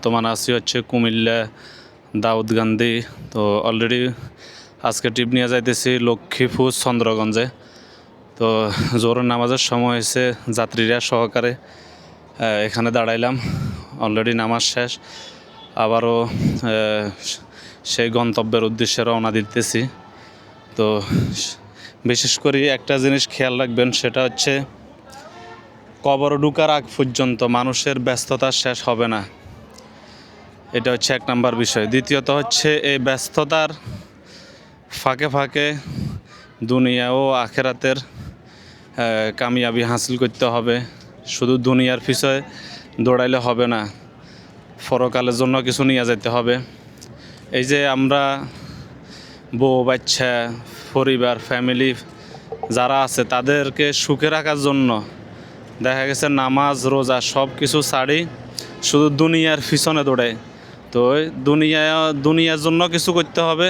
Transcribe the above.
বর্তমানে আছি হচ্ছে কুমিল্লা দাউদকান্দি। তো অলরেডি আজকে ট্রিপ নিয়ে যাইতেছি লক্ষ্মীপুর চন্দ্রগঞ্জে। তো জোহরের নামাজের সময় হয়েছে, যাত্রীরা সহকারে এখানে দাঁড়াইলাম। অলরেডি নামাজ শেষ, আবারও সেই গন্তব্যের উদ্দেশ্যে রওনা দিতেছি। তো বিশেষ করে একটা জিনিস খেয়াল রাখবেন, সেটা হচ্ছে কবর ঢুকার আগ পর্যন্ত মানুষের ব্যস্ততা শেষ হবে না। এটা হচ্ছে এক নাম্বার বিষয়। দ্বিতীয়ত হচ্ছে এই ব্যস্ততার ফাঁকে ফাঁকে দুনিয়া ও আখেরাতের কামিয়াবি হাসিল করতে হবে। শুধু দুনিয়ার পিছনে দৌড়াইলে হবে না, পরকালের জন্য কিছু নিয়ে যেতে হবে। এই যে আমরা বউ বাচ্চা পরিবার ফ্যামিলি যারা আছে তাদেরকে সুখে রাখার জন্য দেখা গেছে নামাজ রোজা সব কিছু ছাড়ি শুধু দুনিয়ার পিছনে দৌড়ায়। তো দুনিয়ার জন্য কিছু করতে হবে।